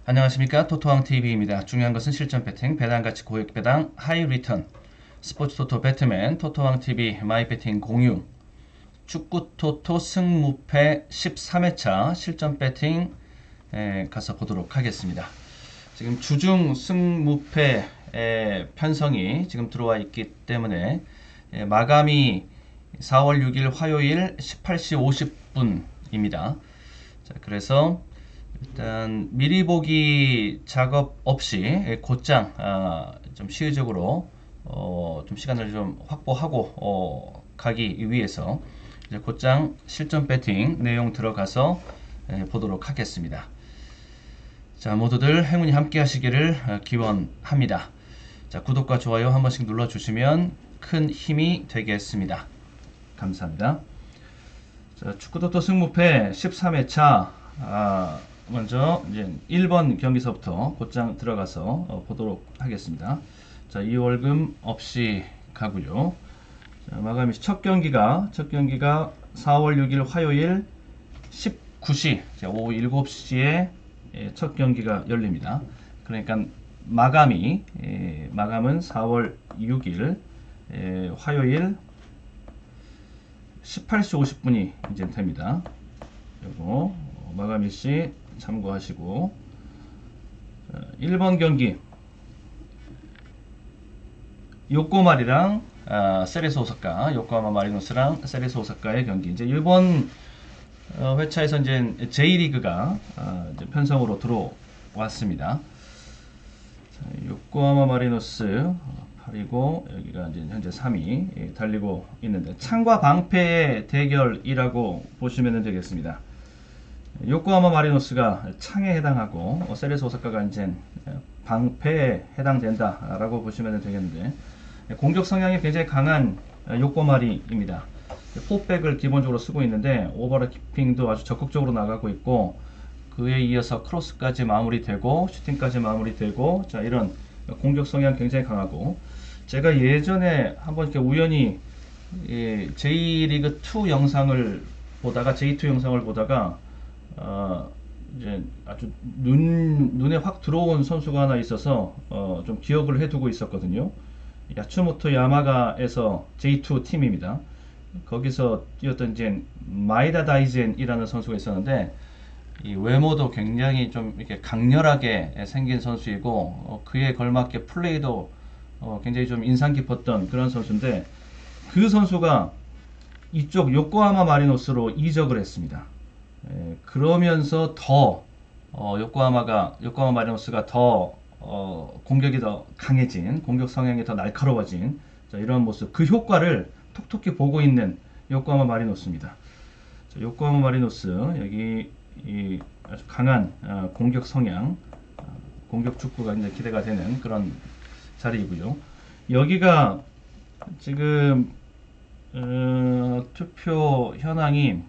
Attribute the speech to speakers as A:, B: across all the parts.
A: 안녕하십니까, 토토왕TV입니다. 중요한 것은 실전 배팅, 배당가치 고액 배당, 하이 리턴, 스포츠 토토 배트맨, 토토왕TV 마이 배팅 공유, 축구 토토 승무패 13회차 실전 배팅 가서 보도록 하겠습니다. 지금 주중 승무패 편성이 지금 들어와 있기 때문에 마감이 4월 6일 화요일 18시 50분입니다. 자, 그래서 일단 미리 보기 작업 없이 곧장 좀 시의적으로 좀 시간을 좀 확보하고 가기 위해서 이제 곧장 실전 배팅 내용 들어가서 보도록 하겠습니다. 자, 모두들 행운이 함께 하시기를 기원합니다. 자, 구독과 좋아요 한 번씩 눌러주시면 큰 힘이 되겠습니다. 감사합니다. 자, 축구토토 승무패 13회차 먼저 이제 1번 경기서부터 곧장 들어가서 보도록 하겠습니다. 자, 이 월금 없이 가고요. 자, 마감이 첫 경기가 4월 6일 화요일 19시 오후 7시에 첫 경기가 열립니다. 그러니까 마감은 4월 6일 화요일 18시 50분이 이제 됩니다. 그리고 마감일시 참고하시고, 1번 경기 요코마리랑 세레스 오사카, 요코하마 마리노스랑 세레스 오사카의 경기. 이제 이번 회차에서 이제 J리그가 이제 편성으로 들어왔습니다. 자, 요코하마 마리노스 8위고 여기가 이제 현재 3위 달리고 있는데 창과 방패의 대결이라고 보시면 되겠습니다. 요코하마 마리노스가 창에 해당하고 세레스 오사카가 이제 방패에 해당된다라고 보시면 되겠는데, 공격 성향이 굉장히 강한 요코마리입니다. 포백을 기본적으로 쓰고 있는데 오버래핑도 아주 적극적으로 나가고 있고, 그에 이어서 크로스까지 마무리되고 슈팅까지 마무리되고, 자, 이런 공격 성향 굉장히 강하고, 제가 예전에 한번 이렇게 우연히 J리그 2 영상을 보다가 이제 아주 눈에 확 들어온 선수가 하나 있어서 좀 기억을 해두고 있었거든요. 야츠모토 야마가에서 J2 팀입니다. 거기서 뛰었던 이제 마이다 다이젠이라는 선수가 있었는데, 이 외모도 굉장히 좀 이렇게 강렬하게 생긴 선수이고, 그에 걸맞게 플레이도 굉장히 좀 인상 깊었던 그런 선수인데, 그 선수가 이쪽 요코하마 마리노스로 이적을 했습니다. 그러면서 더 요코하마 마리노스가 더 공격이 더 강해진, 공격 성향이 더 날카로워진, 자, 이런 모습, 그 효과를 톡톡히 보고 있는 요코하마 마리노스입니다. 자, 요코하마 마리노스 여기 아주 강한 공격 성향, 공격 축구가 이제 기대가 되는 그런 자리이고요. 여기가 지금 투표 현황이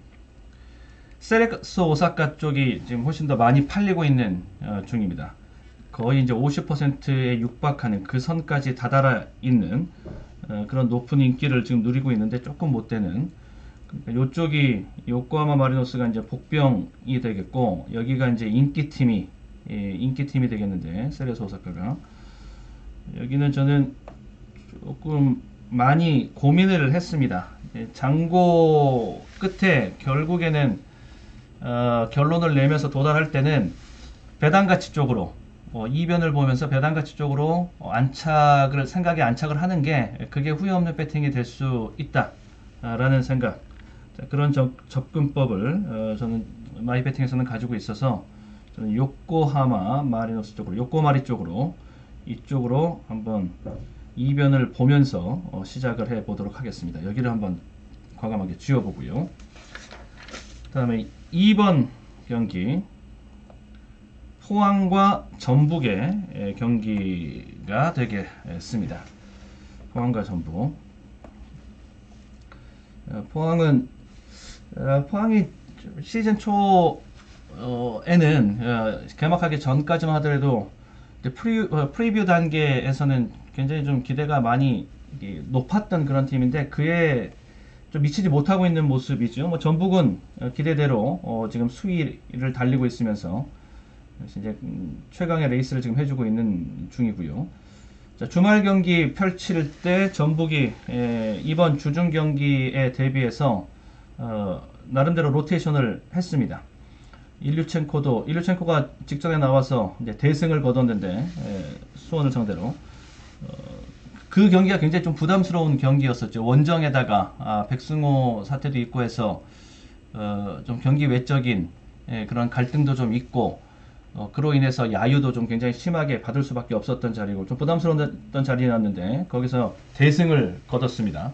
A: 세레스 오사카 쪽이 지금 훨씬 더 많이 팔리고 있는 중입니다. 거의 이제 50%에 육박하는 그 선까지 다다라 있는 그런 높은 인기를 지금 누리고 있는데 조금 못 되는, 그러니까 이쪽이 요코하마 마리노스가 이제 복병이 되겠고, 여기가 이제 인기팀이 되겠는데, 세레스 오사카가, 여기는 저는 조금 많이 고민을 했습니다. 장고 끝에 결국에는 결론을 내면서 도달할 때는 배당가치 쪽으로, 이변을 보면서 배당가치 쪽으로 생각에 안착을 하는 게, 그게 후회 없는 배팅이 될 수 있다 라는 생각, 그런 접근법을 저는 마이 배팅에서는 가지고 있어서, 저는 요코하마 마리노스 쪽으로, 요코마리 쪽으로, 이쪽으로 한번 이변을 보면서 시작을 해 보도록 하겠습니다. 여기를 한번 과감하게 쥐어보고요. 그 다음에 2번 경기, 포항과 전북의 경기가 되겠습니다. 포항과 전북. 포항이 시즌 초에는 개막하기 전까지만 하더라도 프리뷰 단계에서는 굉장히 좀 기대가 많이 높았던 그런 팀인데, 그에 좀 미치지 못하고 있는 모습이죠. 뭐 전북은 기대대로 지금 수위를 달리고 있으면서 그래서 이제 최강의 레이스를 지금 해주고 있는 중이고요. 자, 주말 경기 펼칠 때 전북이 이번 주중 경기에 대비해서 나름대로 로테이션을 했습니다. 일류첸코가 직전에 나와서 이제 대승을 거뒀는데 수원을 상대로 그 경기가 굉장히 좀 부담스러운 경기였었죠. 원정에다가 백승호 사태도 있고 해서 좀 경기 외적인 그런 갈등도 좀 있고 그로 인해서 야유도 좀 굉장히 심하게 받을 수밖에 없었던 자리고 좀 부담스러웠던 자리였는데 거기서 대승을 거뒀습니다.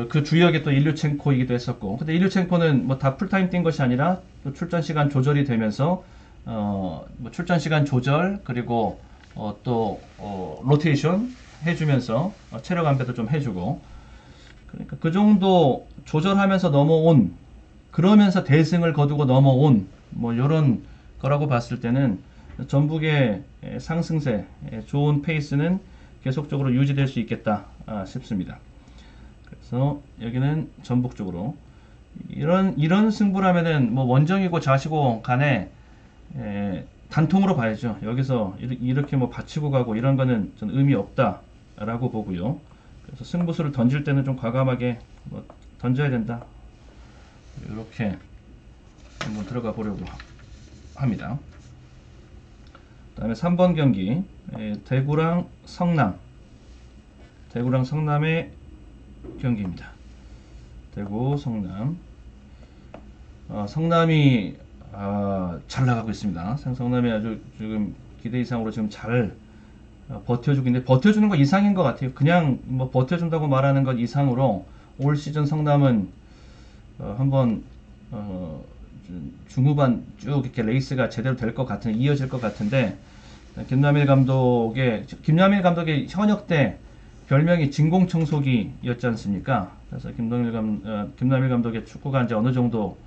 A: 그 주역이 또 일류첸코이기도 했었고, 근데 일류첸코는 뭐 다 풀타임 뛴 것이 아니라 또 출전 시간 조절이 되면서 뭐 출전 시간 조절 그리고 또 로테이션 해주면서 체력 안배도 좀 해주고, 그러니까 그 정도 조절하면서 넘어온, 그러면서 대승을 거두고 넘어온 뭐 이런 거라고 봤을 때는 전북의 상승세, 좋은 페이스는 계속적으로 유지될 수 있겠다 싶습니다. 그래서 여기는 전북 쪽으로 이런 승부라면은 뭐 원정이고 자시고 간에 단통으로 봐야죠. 여기서 이렇게 뭐 받치고 가고 이런 거는 전 의미 없다라고 보고요. 그래서 승부수를 던질 때는 좀 과감하게 뭐 던져야 된다. 이렇게 한번 들어가 보려고 합니다. 그다음에 3번 경기 대구랑 성남의 경기입니다. 대구 성남. 성남이 잘 나가고 있습니다. 성남이 아주 지금 기대 이상으로 지금 잘 버텨주고 있는데, 버텨주는 것 이상인 것 같아요. 그냥 뭐 버텨준다고 말하는 것 이상으로 올 시즌 성남은 한번 중후반 쭉 이렇게 레이스가 제대로 될 것 같은, 이어질 것 같은데, 김남일 감독의 현역 때 별명이 진공청소기였지 않습니까? 그래서 김남일 감독의 축구가 이제 어느 정도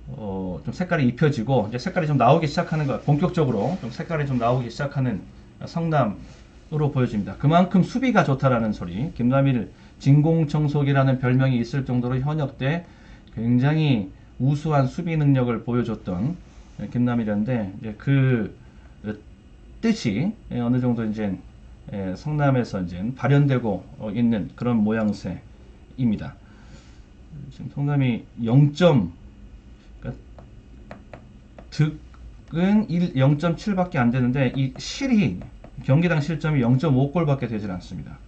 A: 좀 색깔이 입혀지고 이제 색깔이 좀 나오기 시작하는 것, 본격적으로 좀 색깔이 좀 나오기 시작하는 성남으로 보여집니다. 그만큼 수비가 좋다라는 소리. 김남일 진공청소기라는 별명이 있을 정도로 현역 때 굉장히 우수한 수비 능력을 보여줬던 김남일이었는데, 이제 그 뜻이 어느 정도 이제 성남에서 이제 발현되고 있는 그런 모양새입니다. 지금 성남이 0점, 그러니까 득은 0.7밖에 안 되는데 이 경기당 실점이 0.5골밖에 되질 않습니다.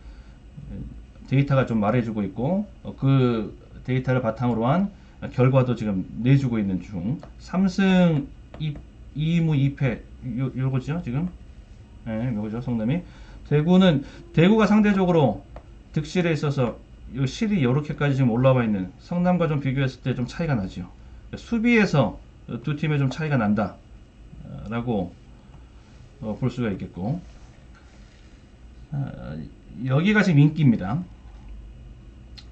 A: 데이터가 좀 말해주고 있고 그 데이터를 바탕으로 한 결과도 지금 내주고 있는 중. 3승 2무 2패 요거죠 지금. 요거죠 성남이. 대구가 상대적으로 득실에 있어서 이 실이 이렇게까지 지금 올라와 있는 성남과 좀 비교했을 때 좀 차이가 나죠. 수비에서 두 팀의 좀 차이가 난다 라고 볼 수가 있겠고, 여기가 지금 인기입니다.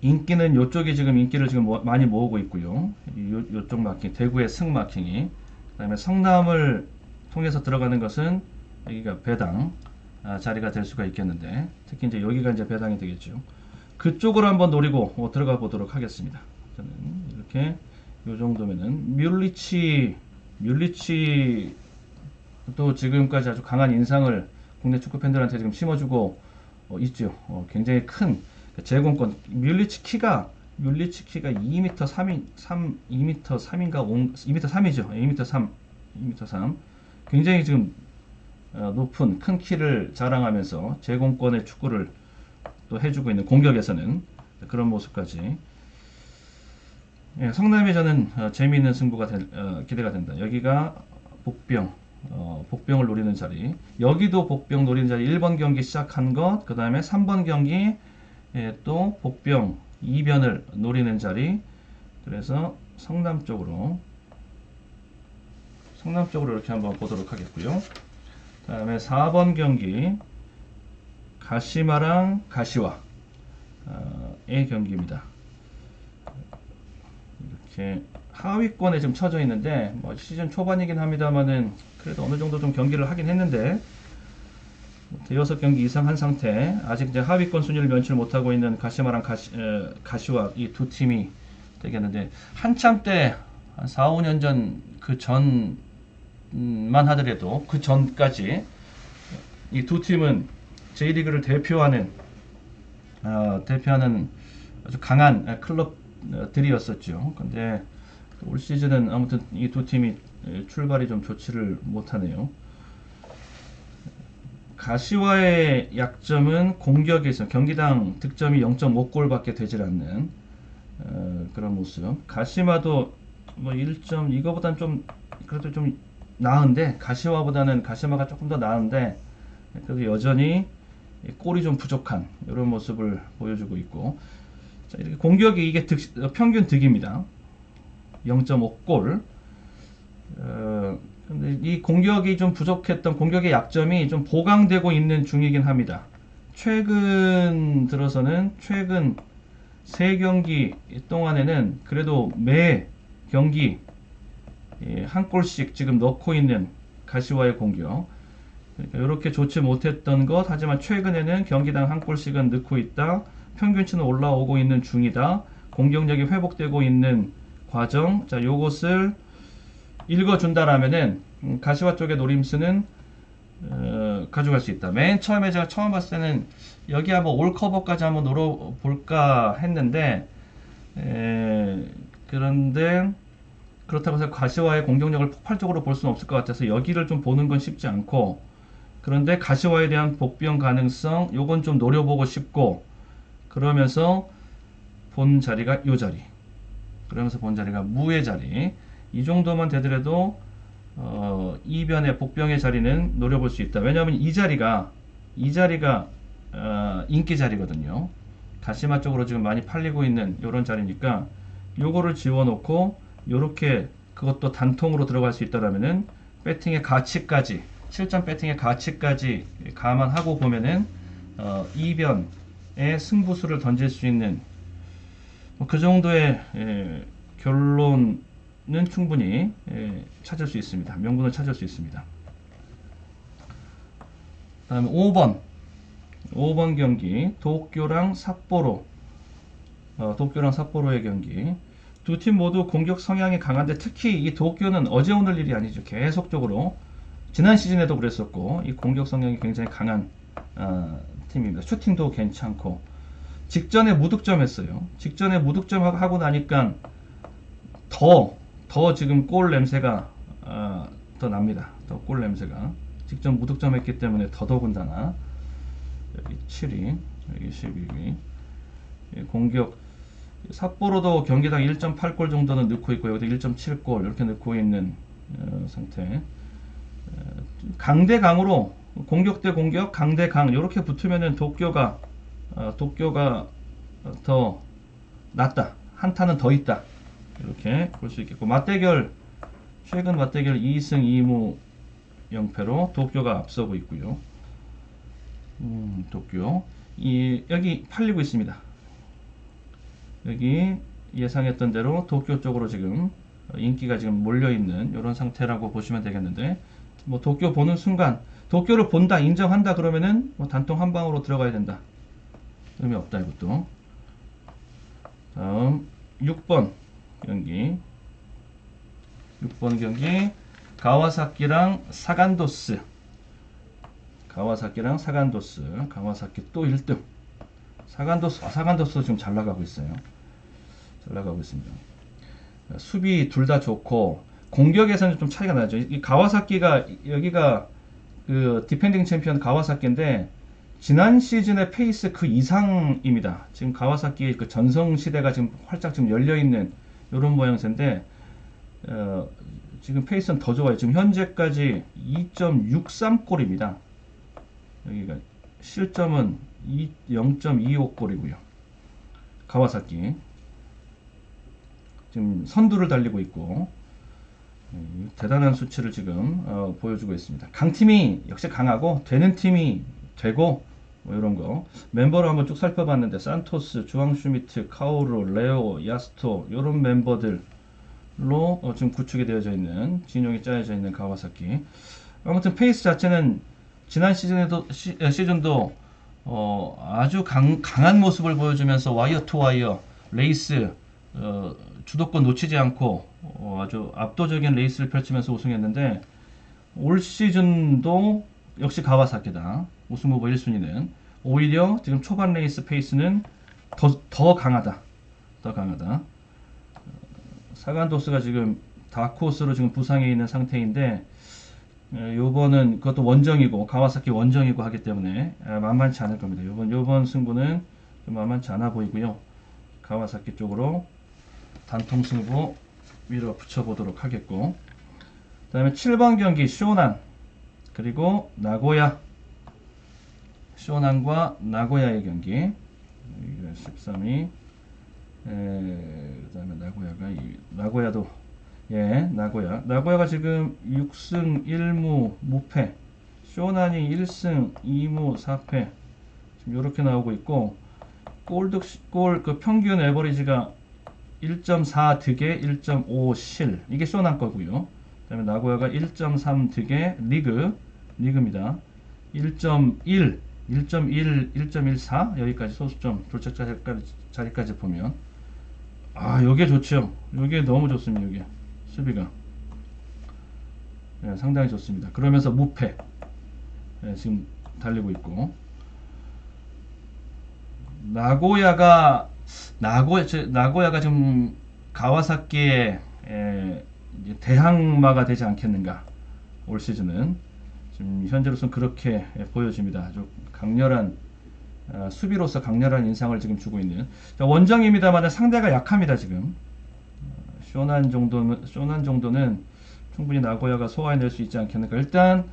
A: 인기는 요쪽이 지금 인기를 지금 많이 모으고 있고요. 요쪽 마킹, 대구의 승 마킹이. 그 다음에 성남을 통해서 들어가는 것은 여기가 배당 자리가 될 수가 있겠는데, 특히 이제 여기가 이제 배당이 되겠죠. 그쪽으로 한번 노리고 들어가 보도록 하겠습니다. 저는 이렇게 요 정도면은 뮬리치도 지금까지 아주 강한 인상을 국내 축구 팬들한테 지금 심어주고 있죠. 굉장히 큰 제공권. 뮬리치 키가 2m 3인가 2m 3이죠. 2m 3. 굉장히 지금 높은 큰 키를 자랑하면서 제공권의 축구를 또 해주고 있는, 공격에서는 그런 모습까지. 성남이 저는 재미있는 승부가 기대가 된다. 여기가 복병을 노리는 자리. 여기도 복병 노리는 자리. 1번 경기 시작한 것, 그 다음에 3번 경기 또 복병 2변을 노리는 자리. 그래서 성남 쪽으로 이렇게 한번 보도록 하겠고요. 그 다음에 4번 경기 가시마랑 가시와의 경기입니다. 이렇게 하위권에 좀 쳐져 있는데 뭐 시즌 초반이긴 합니다만은 그래도 어느 정도 좀 경기를 하긴 했는데, 대여섯 경기 이상 한 상태, 아직 이제 하위권 순위를 면치를 못하고 있는 가시마랑 가시와 이 두 팀이 되겠는데, 한참 때 한 4, 5년 전 그 전 전만 하더라도 그 전까지 이 두 팀은 J리그를 대표하는 아주 강한 클럽들이었었죠. 근데 올 시즌은 아무튼 이 두 팀이 출발이 좀 좋지를 못하네요. 가시와의 약점은 공격에서 경기당 득점이 0.5골밖에 되질 않는 그런 모습. 가시마도 뭐 1점 이거보단 좀 그래도 좀 나은데 가시마가 조금 더 나은데 그래도 여전히 골이 좀 부족한 이런 모습을 보여주고 있고, 자, 이렇게 공격이 이게 평균 득입니다. 0.5골. 근데 이 공격이 좀 부족했던 공격의 약점이 좀 보강되고 있는 중이긴 합니다. 최근 3경기 동안에는 그래도 매 경기 한 골씩 지금 넣고 있는 가시와의 공격. 그러니까 이렇게 좋지 못했던 것, 하지만 최근에는 경기당 한 골씩은 넣고 있다. 평균치는 올라오고 있는 중이다. 공격력이 회복되고 있는 과정. 자, 요것을 읽어준다라면은 가시와 쪽의 노림수는 가져갈 수 있다. 맨 처음에 제가 처음 봤을 때는 여기 한번 올 커버까지 한번 노려볼까 했는데 그런데 그렇다고 해서 가시와의 공격력을 폭발적으로 볼 수는 없을 것 같아서 여기를 좀 보는 건 쉽지 않고, 그런데 가시와에 대한 복병 가능성 요건 좀 노려보고 싶고, 그러면서 본 자리가 요 자리, 그러면서 본 자리가 무의 자리, 이 정도만 되더라도 이변의 복병의 자리는 노려볼 수 있다. 왜냐하면 이 자리가 인기 자리거든요. 가시마 쪽으로 지금 많이 팔리고 있는 이런 자리니까 요거를 지워놓고 요렇게 그것도 단통으로 들어갈 수 있다라면은 배팅의 가치까지, 실전 배팅의 가치까지 감안하고 보면은 이변의 승부수를 던질 수 있는 그 정도의 결론은 충분히 찾을 수 있습니다. 명분을 찾을 수 있습니다. 다음에 5번 경기 도쿄랑 삿포로의 경기. 두 팀 모두 공격 성향이 강한데 특히 이 도쿄는 어제 오늘 일이 아니죠. 계속적으로 지난 시즌에도 그랬었고 이 공격 성향이 굉장히 강한 팀입니다. 슈팅도 괜찮고 직전에 무득점 했어요. 직전에 무득점 하고 나니까 더 지금 골 냄새가 더 납니다. 더 골 냄새가. 직전 무득점 했기 때문에 더더군다나. 여기 7위, 여기 12위. 공격 삿포로도 경기당 1.8골 정도는 넣고 있고 여기도 1.7골 이렇게 넣고 있는 상태. 강대강으로 공격 대 공격, 강 대 강 이렇게 붙으면은 도쿄가 더 낫다. 한타는 더 있다. 이렇게 볼 수 있겠고, 최근 맞대결 2승 2무 0패로 도쿄가 앞서고 있고요. 도쿄 여기 팔리고 있습니다. 여기 예상했던 대로 도쿄 쪽으로 지금 인기가 지금 몰려있는 이런 상태라고 보시면 되겠는데, 뭐 도쿄 보는 순간 도쿄를 본다, 인정한다 그러면은 뭐 단통 한 방으로 들어가야 된다. 의미 없다 이것도. 다음 6번 경기 가와사키랑 사간도스. 가와사키 또 1등. 사간도스 지금 잘 나가고 있어요. 잘 나가고 있습니다. 수비 둘 다 좋고 공격에서는 좀 차이가 나죠. 이 가와사키가 여기가 그 디펜딩 챔피언 가와사키인데 지난 시즌의 페이스 그 이상입니다. 지금 가와사키의 그 전성 시대가 지금 활짝 지금 열려 있는 이런 모양새인데 지금 페이스는 더 좋아요. 지금 현재까지 2.63골입니다. 여기가 실점은 0.25골이고요. 가와사키 지금 선두를 달리고 있고 대단한 수치를 지금 보여주고 있습니다. 강팀이 역시 강하고 되는 팀이 되고 뭐 이런 거 멤버를 한번 쭉 살펴봤는데 산토스, 주앙슈미트, 카오루, 레오, 야스토 이런 멤버들로 지금 구축이 되어져 있는, 진영이 짜여져 있는 가와사키. 아무튼 페이스 자체는 지난 시즌도 아주 강한 모습을 보여주면서 와이어 투 와이어 레이스 주도권 놓치지 않고 아주 압도적인 레이스를 펼치면서 우승했는데 올 시즌도 역시 가와사키다. 우승 후보 1순위는 오히려 지금 초반 레이스 페이스는 더 강하다. 더 강하다. 사간도스가 지금 다크호스로 지금 부상해 있는 상태인데 요번은 그것도 원정이고 가와사키 원정이고 하기 때문에 만만치 않을 겁니다. 요번 승부는 좀 만만치 않아 보이고요. 가와사키 쪽으로 단통 승부 밀어붙여 보도록 하겠고, 그 다음에 7번 경기 쇼난 그리고 나고야, 쇼난과 나고야의 경기 13위. 그 다음에 나고야도 나고야가 지금 6승 1무 무패, 쇼난이 1승 2무 4패 지금 이렇게 나오고 있고, 골 그 평균 에버리지가 1.4 득에 1.5 실, 이게 쇼난 거고요. 그 다음에 나고야가 1.3 득에 리그입니다. 1.1, 1.14 여기까지 소수점 도착 자리까지 보면 요게 좋죠. 요게 너무 좋습니다. 요게 수비가 상당히 좋습니다. 그러면서 무패 지금 달리고 있고, 나고야가 지금 가와사키의 이제 대항마가 되지 않겠는가. 올 시즌은 지금 현재로서는 그렇게 보여집니다. 아주 강렬한 수비로서 강렬한 인상을 지금 주고 있는 원정입니다만 상대가 약합니다. 지금 쇼난 정도는 충분히 나고야가 소화해낼 수 있지 않겠는가. 일단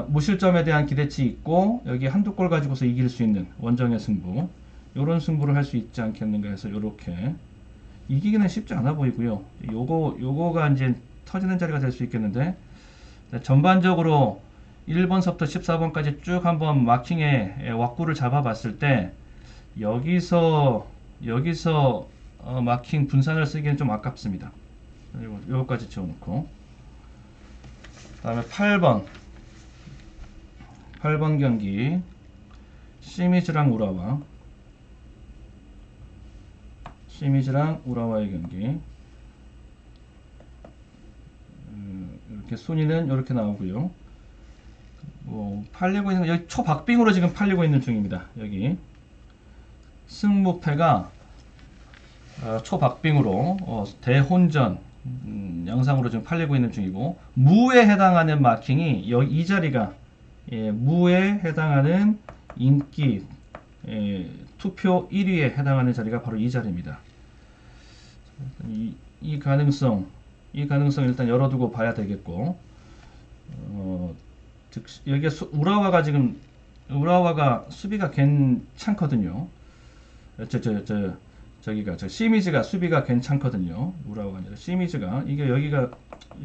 A: 무실점에 대한 기대치 있고, 여기 한두 골 가지고서 이길 수 있는 원정의 승부, 요런 승부를 할 수 있지 않겠는가 해서 요렇게 이기기는 쉽지 않아 보이고요. 요거가 이제 터지는 자리가 될 수 있겠는데, 전반적으로 1번서부터 14번까지 쭉 한번 마킹의 왁구를 잡아봤을 때 여기서 마킹 분산을 쓰기는 좀 아깝습니다. 그리고 요거까지 지워놓고, 그 다음에 8번 경기 시미즈랑 우라와의 경기. 이렇게 순위는 이렇게 나오고요. 팔리고 있는 여기 초박빙으로 지금 팔리고 있는 중입니다. 여기 승무패가 초박빙으로 대혼전 양상으로 지금 팔리고 있는 중이고, 무에 해당하는 마킹이 여기 이 자리가 무에 해당하는 인기 투표 1위에 해당하는 자리가 바로 이 자리입니다. 이 가능성 일단 열어두고 봐야 되겠고, 여기에 우라와가 수비가 괜찮거든요. 시미즈가 수비가 괜찮거든요. 우라와가 아니라 시미즈가, 여기가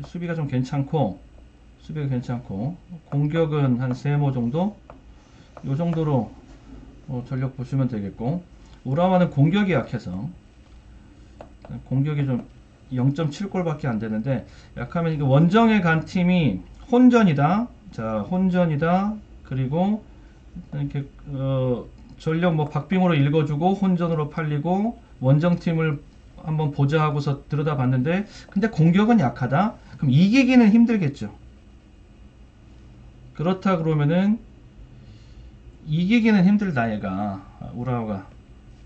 A: 수비가 좀 괜찮고 공격은 한 3모 정도, 요 정도로 전력 보시면 되겠고, 우라와는 공격이 약해서 공격이 좀 0.7골밖에 안 되는데, 약하면 이게 원정에 간 팀이 혼전이다. 그리고 이렇게 전력 박빙으로 읽어주고 혼전으로 팔리고 원정팀을 한번 보자 하고서 들여다봤는데, 근데 공격은 약하다. 그럼 이기기는 힘들겠죠. 그렇다 그러면은 이기기는 힘들다. 우라와가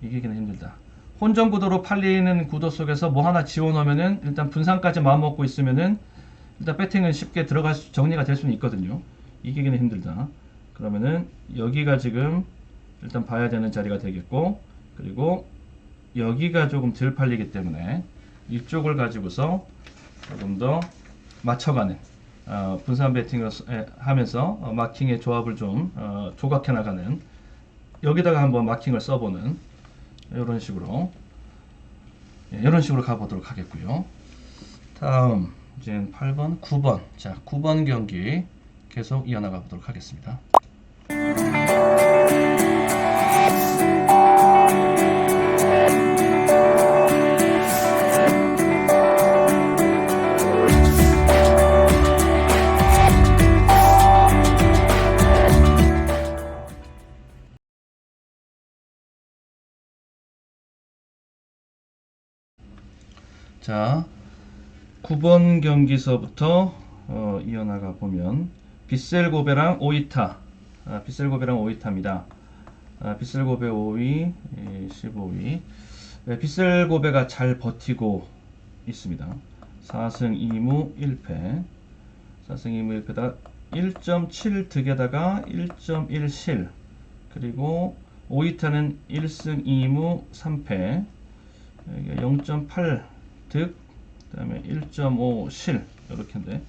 A: 이기기는 힘들다. 혼전 구도로 팔리는 구도 속에서 뭐 하나 지워놓으면은, 일단 분산까지 마음먹고 있으면은 일단 배팅은 쉽게 정리가 될 수는 있거든요. 이기기는 힘들다. 그러면은 여기가 지금 일단 봐야 되는 자리가 되겠고, 그리고 여기가 조금 덜 팔리기 때문에 이쪽을 가지고서 조금 더 맞춰가는 분산 배팅을 하면서 마킹의 조합을 좀 조각해 나가는, 여기다가 한번 마킹을 써보는 이런 식으로 가보도록 하겠고요. 다음 이제 8번, 9번. 자, 9번 경기 계속 이어나가 보도록 하겠습니다. 자, 9번 경기서부터 이어나가 보면 빗셀고베랑 오이타, 빗셀고베랑 오이타입니다. 빗셀고베 5위, 15위. 빗셀고베가 잘 버티고 있습니다. 4승 2무 1패, 4승 2무 1패다 1.7 득에다가 1.1 실, 그리고 오이타는 1승 2무 3패, 0.8 득, 그 다음에 1.5 실, 이렇게인데,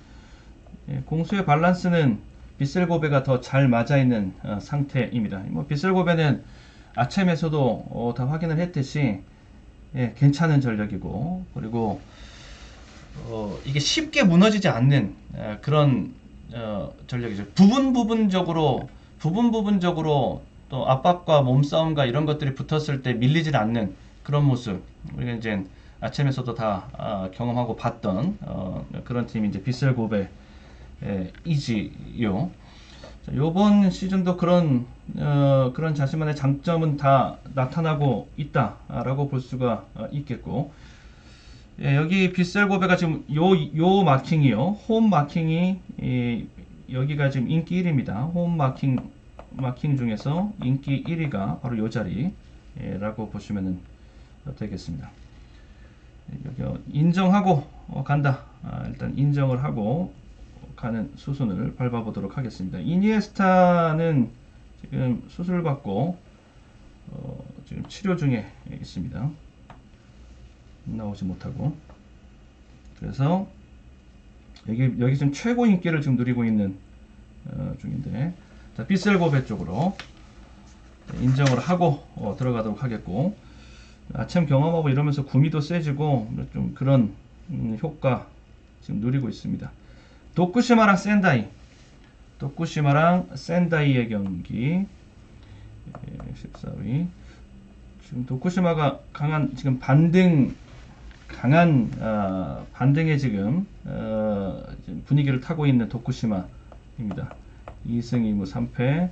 A: 공수의 밸런스는 빗셀고베가 더 잘 맞아있는 상태입니다. 뭐 빗셀고베는 아침에서도 다 확인을 했듯이 괜찮은 전력이고, 그리고 이게 쉽게 무너지지 않는 그런 전력이죠. 부분적으로 또 압박과 몸싸움과 이런 것들이 붙었을 때 밀리질 않는 그런 모습. 우리가 이제 아침에서도 다 경험하고 봤던 그런 팀이 이제 빗셀고베 이지요. 요번 시즌도 그런 자신만의 장점은 다 나타나고 있다라고 볼 수가 있겠고, 여기 빗셀고베가 지금 요 마킹이요. 홈 마킹이 여기가 지금 인기 1위입니다. 홈 마킹 중에서 인기 1위가 바로 요 자리라고 보시면 되겠습니다. 여기 인정하고 간다. 일단 인정을 하고 가는 수순을 밟아보도록 하겠습니다. 이니에스타는 지금 수술받고 지금 치료 중에 있습니다. 나오지 못하고, 그래서 여기 지금 최고 인기를 지금 누리고 있는 중인데, 자, 빗셀고베 쪽으로 인정을 하고 들어가도록 하겠고, 아침 경험하고 이러면서 구미도 세지고 좀 그런 효과 지금 누리고 있습니다. 도쿠시마랑 센다이의 경기, 14위. 지금 도쿠시마가 강한 반등의 지금 분위기를 타고 있는 도쿠시마입니다. 2승 2무 3패,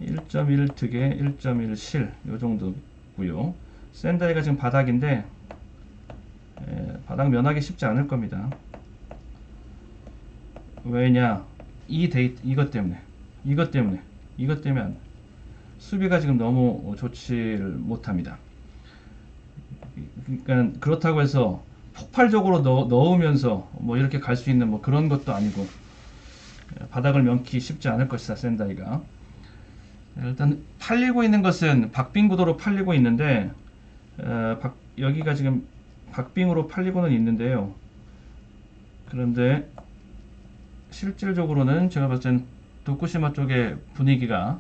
A: 1.1 득에 1.1 실, 요 정도고요. 센다이가 지금 바닥인데 바닥 면하기 쉽지 않을 겁니다. 왜냐? 이것 때문에 수비가 지금 너무 좋지를 못합니다. 그러니까 그렇다고 해서 폭발적으로 넣으면서 뭐 이렇게 갈 수 있는 뭐 그런 것도 아니고, 바닥을 면키 쉽지 않을 것이다, 센다이가. 일단 팔리고 있는 것은 박빙 구도로 팔리고 있는데, 여기가 지금 박빙으로 팔리고는 있는데요. 그런데 실질적으로는 제가 봤을 땐 도쿠시마 쪽의 분위기가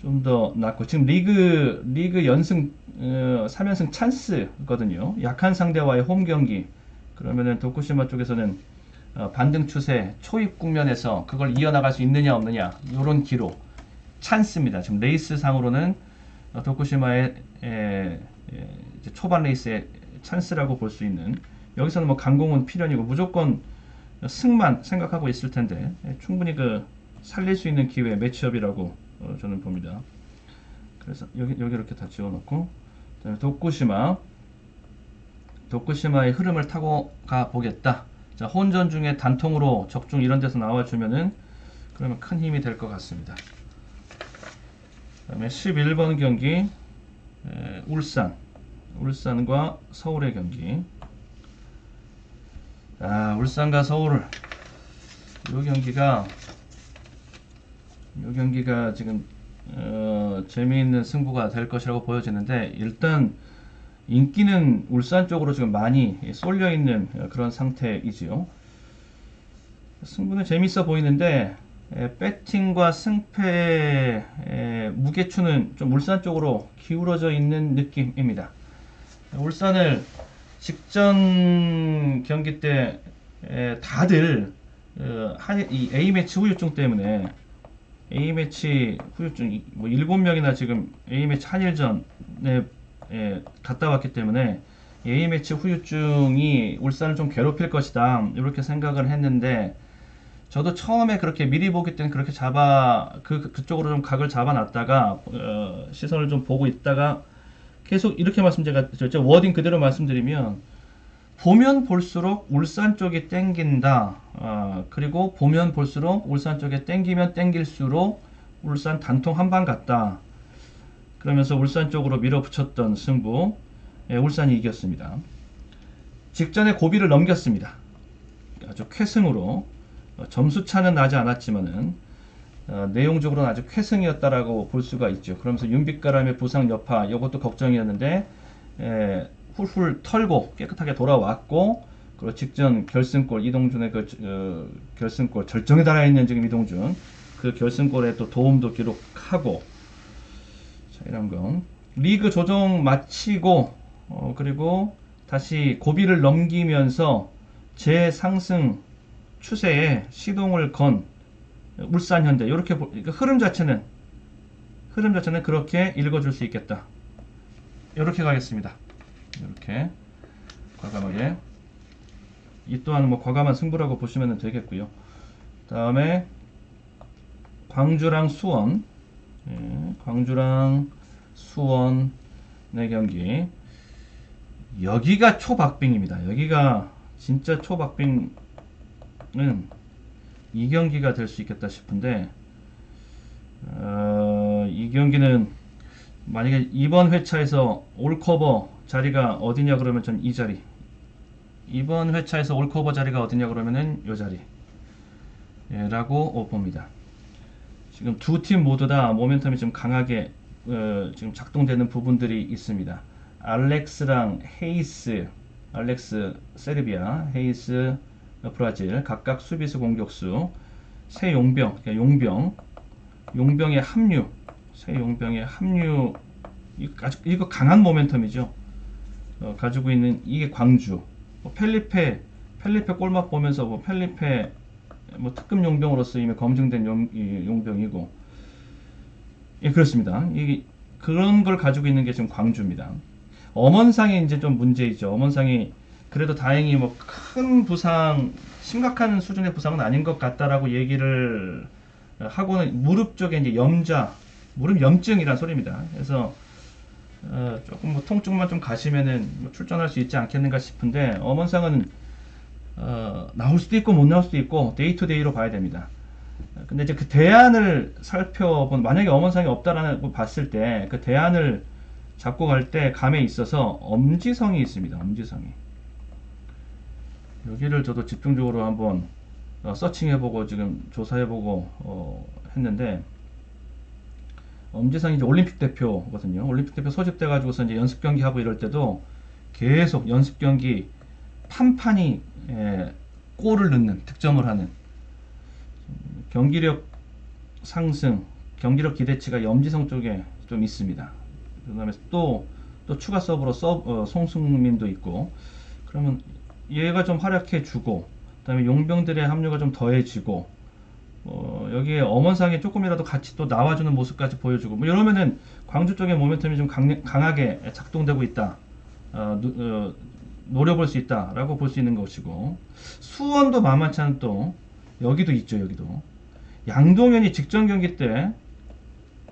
A: 좀 더 낫고, 지금 리그 연승 3연승 찬스거든요. 약한 상대와의 홈 경기. 그러면은 도쿠시마 쪽에서는 반등 추세, 초입 국면에서 그걸 이어나갈 수 있느냐 없느냐, 이런 기로 찬스입니다. 지금 레이스 상으로는 도쿠시마의 이제 초반 레이스의 찬스라고 볼 수 있는, 여기서는 뭐 강공은 필연이고 무조건 승만 생각하고 있을 텐데, 충분히 그 살릴 수 있는 기회, 매치업이라고 저는 봅니다. 그래서 여기 이렇게 다 지워놓고, 도쿠시마의 흐름을 타고 가 보겠다. 자, 혼전 중에 단통으로 적중 이런 데서 나와주면은 그러면 큰 힘이 될 것 같습니다. 그다음에 11번 경기, 울산과 서울의 경기. 울산과 서울, 요 경기가 지금 재미있는 승부가 될 것이라고 보여지는데, 일단 인기는 울산 쪽으로 지금 많이 쏠려 있는 그런 상태이지요. 승부는 재밌어 보이는데, 배팅과 승패의 무게추는 좀 울산 쪽으로 기울어져 있는 느낌입니다. 울산을 직전 경기 때 다들 이 A매치 후유증 때문에, A매치 후유증 뭐 7명이나 지금 A매치 한일전에 갔다 왔기 때문에 A매치 후유증이 울산을 좀 괴롭힐 것이다, 이렇게 생각을 했는데, 저도 처음에 그렇게 미리 보기 때문에 그렇게 그쪽으로 좀 각을 잡아놨다가 시선을 좀 보고 있다가 계속 이렇게 제가 워딩 그대로 말씀드리면, 보면 볼수록 울산 쪽이 땡긴다. 그리고 보면 볼수록 울산 쪽에 땡기면 땡길수록 울산 단통 한방 같다. 그러면서 울산 쪽으로 밀어붙였던 승부, 울산이 이겼습니다. 직전에 고비를 넘겼습니다. 아주 쾌승으로 점수 차는 나지 않았지만은 내용적으로는 아주 쾌승이었다라고 볼 수가 있죠. 그러면서 윤빛가람의 부상 여파 이것도 걱정이었는데 훌훌 털고 깨끗하게 돌아왔고, 그리고 직전 결승골 이동준의 결승골 절정에 달아있는 지금 이동준 그 결승골에 또 도움도 기록하고, 자, 이런 거 리그 조정 마치고 그리고 다시 고비를 넘기면서 재상승 추세에 시동을 건 울산 현대, 이렇게 흐름 자체는 그렇게 읽어줄 수 있겠다. 이렇게 가겠습니다. 이렇게 과감하게, 이 또한 뭐 과감한 승부라고 보시면 되겠고요. 다음에 광주랑 수원, 광주랑 수원의 경기, 여기가 초박빙입니다. 여기가 진짜 초박빙은 이 경기가 될 수 있겠다 싶은데, 이 경기는 만약에 이번 회차에서 올커버 자리가 어디냐 그러면 전 이 자리, 이번 회차에서 올커버 자리가 어디냐 그러면은 이 자리 라고 봅니다. 지금 두 팀 모두 다 모멘텀이 좀 강하게 지금 작동되는 부분들이 있습니다. 알렉스랑 헤이스, 알렉스 세르비아, 헤이스 브라질, 각각 수비수 공격수, 새 용병, 용병의 합류, 새 용병의 합류, 이거 강한 모멘텀이죠. 가지고 있는 이게 광주, 펠리페 골맛 보면서 펠리페 특급 용병으로서 이미 검증된 용병이고, 예, 그렇습니다. 그런 걸 가지고 있는 게 지금 광주입니다. 엄원상이 이제 좀 문제이죠. 엄원상이 그래도 다행히 큰 부상, 심각한 수준의 부상은 아닌 것 같다라고 얘기를 하고는, 무릎 쪽에 이제 무릎 염증이란 소리입니다. 그래서 조금 통증만 좀 가시면은 출전할 수 있지 않겠는가 싶은데, 엄원상은 나올 수도 있고 못 나올 수도 있고 데이 투 데이로 봐야 됩니다. 근데 이제 그 대안을 만약에 엄원상이 없다라고 봤을 때 그 대안을 잡고 갈 때 감에 있어서 엄지성이 있습니다. 엄지성이. 여기를 저도 집중적으로 한번 서칭해보고 지금 조사해보고 했는데, 엄지성이 이제 올림픽 대표거든요. 올림픽 대표 소집돼가지고서 이제 연습 경기 하고 이럴 때도 계속 연습 경기 판판이 골을 넣는, 득점을 하는, 경기력 상승, 경기력 기대치가 엄지성 쪽에 좀 있습니다. 그 다음에 또 추가 서브로 송승민도 있고, 그러면 얘가 좀 활약해 주고, 그 다음에 용병들의 합류가 좀 더해지고, 여기에 엄원상이 조금이라도 같이 또 나와주는 모습까지 보여주고, 이러면은 광주 쪽의 모멘텀이 좀 강하게 작동되고 있다, 노려볼 수 있다라고 볼 수 있는 것이고, 수원도 만만치 않은 또 여기도 있죠. 여기도 양동현이 직전 경기 때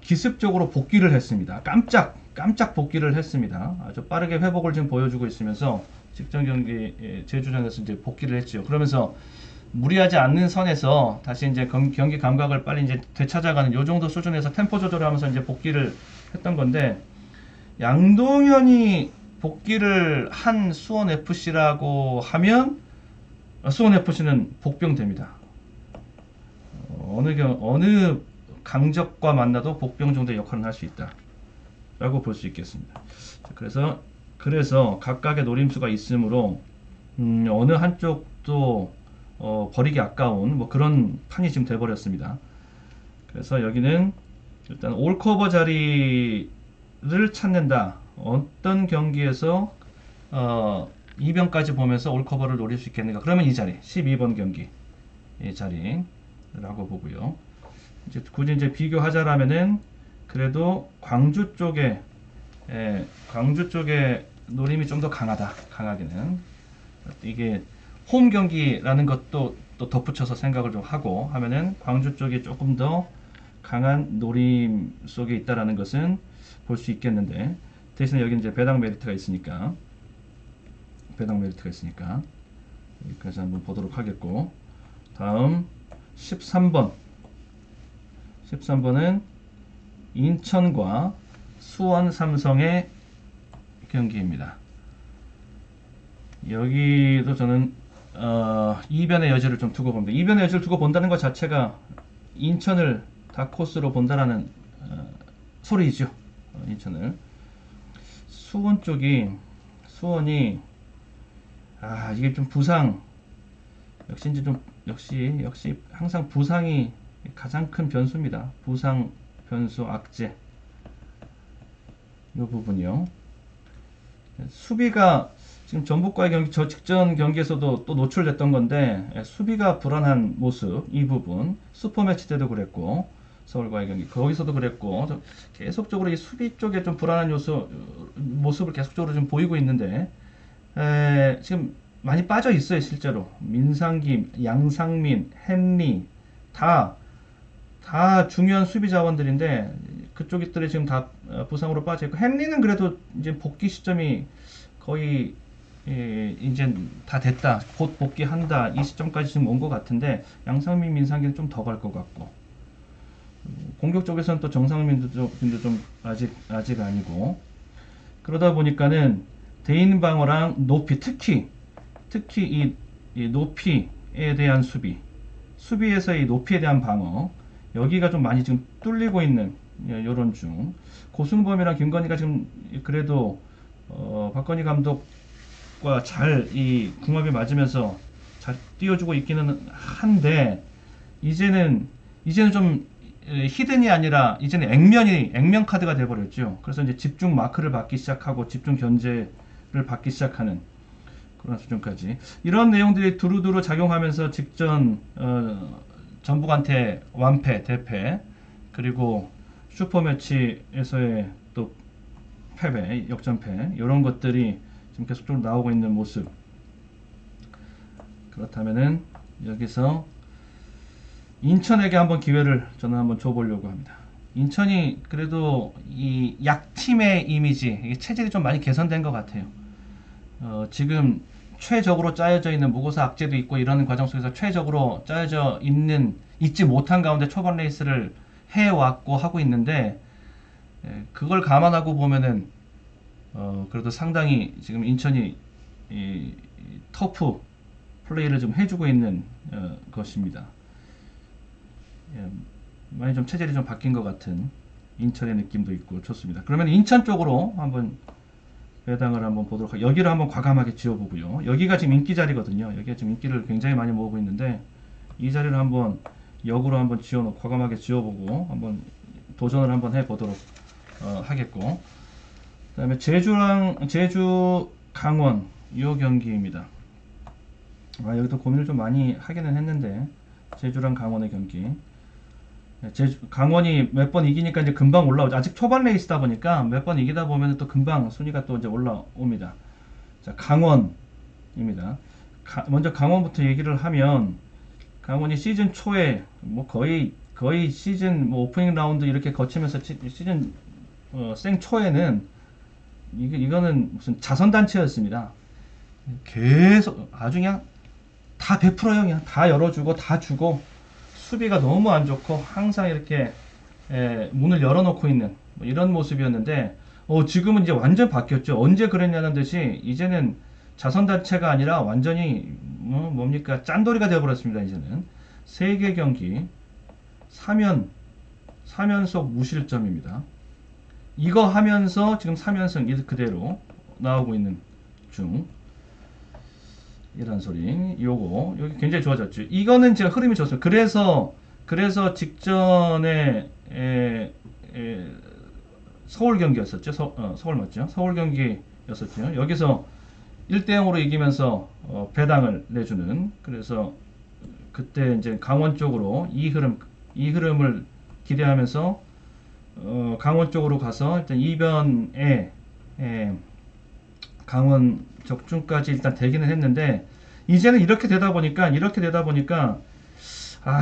A: 기습적으로 복귀를 했습니다. 깜짝 복귀를 했습니다. 아주 빠르게 회복을 지금 보여주고 있으면서 직전 경기 제주전에서 이제 복귀를 했죠. 그러면서 무리하지 않는 선에서 다시 이제 경기 감각을 빨리 이제 되찾아가는 요 정도 수준에서 템포 조절을 하면서 이제 복귀를 했던 건데, 양동현이 복귀를 한 수원 FC라고 하면 수원 FC는 복병됩니다. 어느 강적과 만나도 복병 정도의 역할을 할 수 있다라고 볼 수 있겠습니다. 그래서 각각의 노림수가 있으므로 어느 한쪽도 버리기 아까운 그런 판이 지금 돼버렸습니다. 그래서 여기는 일단 올커버 자리를 찾는다. 어떤 경기에서 2병까지 보면서 올커버를 노릴 수 있겠는가? 그러면 이 자리, 12번 경기 이 자리라고 보고요. 굳이 이제 비교하자라면은 그래도 광주 쪽에 노림이 좀 더 강하게는 이게 홈 경기라는 것도 또 덧붙여서 생각을 좀 하고 하면은 광주 쪽이 조금 더 강한 노림 속에 있다라는 것은 볼 수 있겠는데, 대신에 여기 이제 배당 메리트가 있으니까 배당 메리트가 있으니까 여기까지 한번 보도록 하겠고, 다음 13번. 13번은 인천과 수원 삼성의 경기입니다. 여기도 저는 이변의 여지를 좀 두고 봅니다. 이변의 여지를 두고 본다는 것 자체가 인천을 다크호스로 본다라는 소리이죠. 인천을. 수원 쪽이, 수원이 이게 좀 부상, 역시 항상 부상이 가장 큰 변수입니다. 부상 변수 악재, 이 부분이요. 수비가 지금 전북과의 경기, 저 직전 경기에서도 또 노출됐던 건데, 수비가 불안한 모습, 이 부분 슈퍼매치 때도 그랬고, 서울과의 경기 거기서도 그랬고, 계속적으로 이 수비 쪽에 좀 불안한 모습을 계속적으로 좀 보이고 있는데, 지금 많이 빠져 있어요. 실제로 민상기, 양상민, 헨리 다 중요한 수비 자원들인데, 그쪽들이 지금 다 부상으로 빠져 있고, 헨리는 그래도 이제 복귀 시점이 거의 이제 다 됐다, 곧 복귀한다, 이 시점까지 지금 온 것 같은데, 양상민, 민상기는 좀 더 갈 것 같고, 공격 쪽에서는 또 정상민도 좀 아직 아니고, 그러다 보니까는 대인 방어랑 높이, 특히 이 높이에 대한 수비에서의 높이에 대한 방어, 여기가 좀 많이 지금 뚫리고 있는 요런 중. 고승범이랑 김건희가 지금 그래도 박건희 감독과 잘 이 궁합이 맞으면서 잘 띄워주고 있기는 한데, 이제는 좀 히든이 아니라 이제는 액면 카드가 돼버렸죠. 그래서 이제 집중 마크를 받기 시작하고 집중 견제를 받기 시작하는 그런 수준까지, 이런 내용들이 두루두루 작용하면서 직전 전북한테 완패, 대패, 그리고 슈퍼매치에서의 또 패배, 역전패, 이런 것들이 지금 계속적으로 나오고 있는 모습. 그렇다면은 여기서 인천에게 한번 기회를 저는 한번 줘보려고 합니다. 인천이 그래도 이 약팀의 이미지, 체질이 좀 많이 개선된 것 같아요. 지금 최적으로 짜여져 있는 무고사 악재도 있고, 이런 과정 속에서 최적으로 짜여져 있지 못한 가운데 초반 레이스를 해왔고 하고 있는데, 그걸 감안하고 보면은 그래도 상당히 지금 인천이 이 터프 플레이를 좀 해주고 있는 것입니다. 많이 좀 체질이 좀 바뀐 것 같은 인천의 느낌도 있고 좋습니다. 그러면 인천 쪽으로 한번 배당을 한번 보도록 하겠습니다. 여기를 한번 과감하게 지어보고요. 여기가 지금 인기 자리거든요. 여기가 지금 인기를 굉장히 많이 모으고 있는데, 이 자리를 한번 역으로 한번 과감하게 지어보고 한번 도전을 한번 해보도록 하겠고, 그 다음에 제주 강원 이 경기입니다. 여기도 고민을 좀 많이 하기는 했는데, 제주랑 강원의 경기, 강원이 몇 번 이기니까 이제 금방 올라오죠. 아직 초반 레이스다 보니까 몇 번 이기다 보면 또 금방 순위가 또 이제 올라옵니다. 자, 강원입니다. 먼저 강원부터 얘기를 하면, 강원이 시즌 초에 뭐 거의 시즌 뭐 오프닝 라운드 이렇게 거치면서 시즌 생 초에는 이거는 무슨 자선단체였습니다. 계속 아주 그냥 다 100%요. 그냥 다 열어주고 다 주고, 수비가 너무 안 좋고 항상 이렇게 문을 열어놓고 있는 뭐 이런 모습이었는데, 지금은 이제 완전 바뀌었죠. 언제 그랬냐는 듯이 이제는 자선단체가 아니라 완전히 뭡니까, 짠돌이가 되어버렸습니다. 이제는 3개 경기 3연속 무실점입니다. 이거 하면서 지금 3연승 그대로 나오고 있는 중. 이란 소리, 여기 굉장히 좋아졌죠. 이거는 제가 흐름이 좋습니다. 그래서 직전에 서울 경기였었죠. 서울 맞죠? 서울 경기였었죠. 여기서 1대0으로 이기면서 배당을 내주는, 그래서 그때 이제 강원 쪽으로 이 흐름을 기대하면서 강원 쪽으로 가서 일단 이변에 강원 적중까지 일단 되기는 했는데, 이제는 이렇게 되다 보니까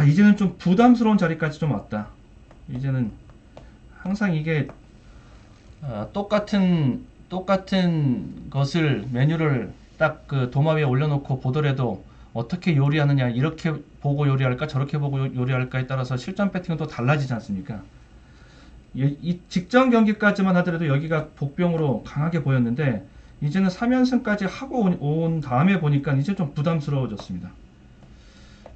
A: 이제는 좀 부담스러운 자리까지 좀 왔다. 이제는 항상 이게 똑같은 것을 메뉴를 딱 그 도마 위에 올려놓고 보더라도 어떻게 요리하느냐, 이렇게 보고 요리할까 저렇게 보고 요리할까에 따라서 실전 배팅은 또 달라지지 않습니까? 이 직전 경기까지만 하더라도 여기가 복병으로 강하게 보였는데 이제는 3연승까지 하고 온 다음에 보니까 이제 좀 부담스러워졌습니다.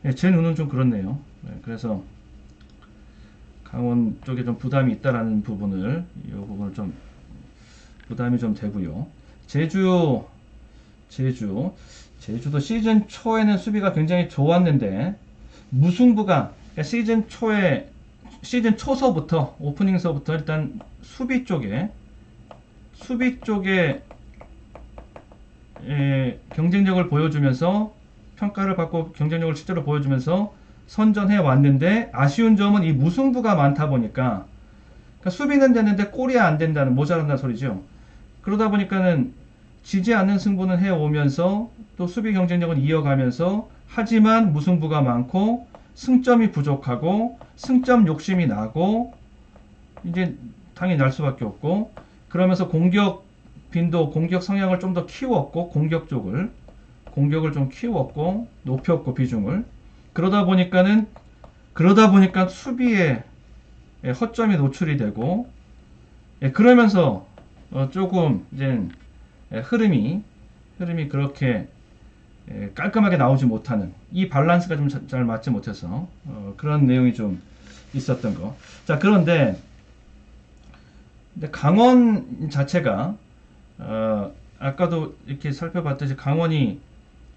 A: 예, 제 눈은 좀 그렇네요. 예, 그래서 강원 쪽에 좀 부담이 있다라는 부분을, 이 부분을 좀 부담이 좀 되고요. 제주도 시즌 초에는 수비가 굉장히 좋았는데 무승부가, 그러니까 시즌 초서부터, 오프닝서부터 일단 수비 쪽에 경쟁력을 보여주면서, 평가를 받고 경쟁력을 실제로 보여주면서 선전해 왔는데, 아쉬운 점은 이 무승부가 많다 보니까, 그러니까 수비는 되는데 골이 안 된다는, 모자란다는 소리죠. 그러다 보니까는 지지 않는 승부는 해오면서 또 수비 경쟁력은 이어가면서, 하지만 무승부가 많고 승점이 부족하고 승점 욕심이 나고 이제 당연히 날 수밖에 없고, 그러면서 공격 빈도, 공격 성향을 좀 더 키웠고, 공격을 좀 키웠고 높였고 비중을, 그러다 보니까 수비에 허점이 노출이 되고, 그러면서 조금 이제 흐름이 그렇게 깔끔하게 나오지 못하는, 이 밸런스가 좀 잘 맞지 못해서 그런 내용이 좀 있었던 거. 자, 그런데 강원 자체가 아까도 이렇게 살펴봤듯이 강원이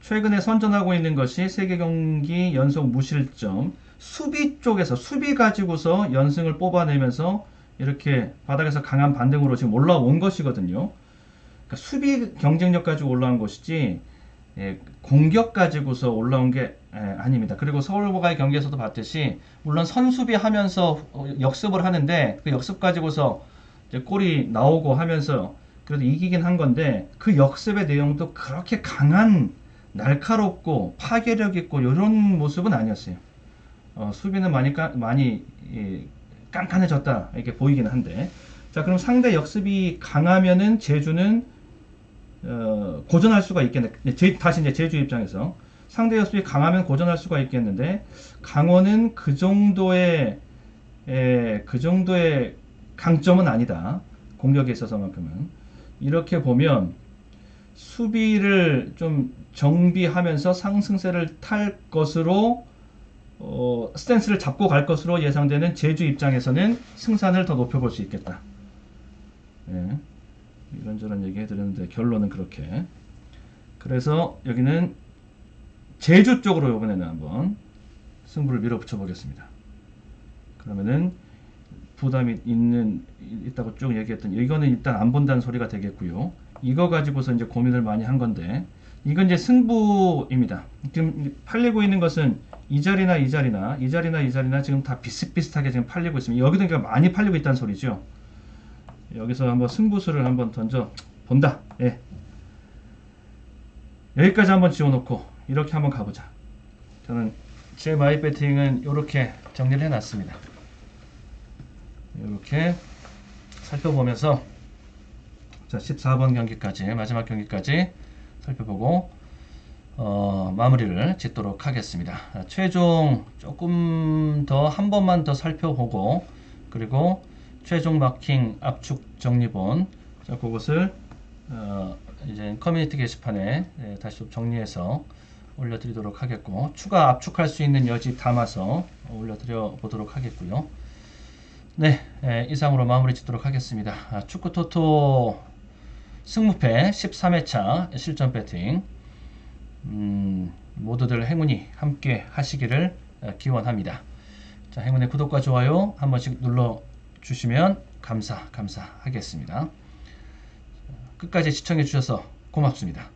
A: 최근에 선전하고 있는 것이 3경기 연속 무실점, 수비 쪽에서 수비 가지고서 연승을 뽑아내면서 이렇게 바닥에서 강한 반등으로 지금 올라온 것이거든요. 그러니까 수비 경쟁력 가지고 올라온 것이지 공격 가지고서 올라온 게 아닙니다. 그리고 서울과의 경기에서도 봤듯이 물론 선수비 하면서 역습을 하는데, 그 역습 가지고서 이제 골이 나오고 하면서 그래도 이기긴 한 건데, 그 역습의 내용도 그렇게 강한, 날카롭고 파괴력 있고 이런 모습은 아니었어요. 수비는 많이 깐깐해졌다 이렇게 보이긴 한데, 자, 그럼 상대 역습이 강하면은 제주는 고전할 수가 있겠네. 다시 이제 제주 입장에서 상대 역습이 강하면 고전할 수가 있겠는데, 강원은 그 정도의 강점은 아니다. 공격에 있어서만큼은. 이렇게 보면 수비를 좀 정비하면서 상승세를 탈 것으로, 스탠스를 잡고 갈 것으로 예상되는 제주 입장에서는 승산을 더 높여볼 수 있겠다. 예, 이런저런 얘기 해드렸는데 결론은 그렇게. 그래서 여기는 제주 쪽으로 이번에는 한번 승부를 밀어붙여 보겠습니다. 그러면은 부담이 있다고 쭉 얘기했던, 이거는 일단 안 본다는 소리가 되겠고요. 이거 가지고서 이제 고민을 많이 한 건데, 이건 이제 승부입니다. 지금 팔리고 있는 것은 이 자리나 지금 다 비슷비슷하게 지금 팔리고 있습니다. 여기도 그러니까 많이 팔리고 있다는 소리죠. 여기서 한번 승부수를 한번 던져 본다. 예. 여기까지 한번 지워놓고 이렇게 한번 가보자. 저는 제 마이 배팅은 이렇게 정리를 해놨습니다. 이렇게 살펴보면서, 자, 14번 경기까지, 마지막 경기까지 살펴보고 마무리를 짓도록 하겠습니다. 최종 조금 더, 한 번만 더 살펴보고, 그리고 최종 마킹 압축 정리본, 자, 그것을 이제 커뮤니티 게시판에 다시 좀 정리해서 올려드리도록 하겠고, 추가 압축할 수 있는 여지 담아서 올려드려 보도록 하겠고요. 네, 이상으로 마무리 짓도록 하겠습니다. 축구 토토 승무패 13회차 실전 배팅, 모두들 행운이 함께 하시기를 기원합니다. 자, 행운의 구독과 좋아요 한 번씩 눌러 주시면 감사하겠습니다. 끝까지 시청해 주셔서 고맙습니다.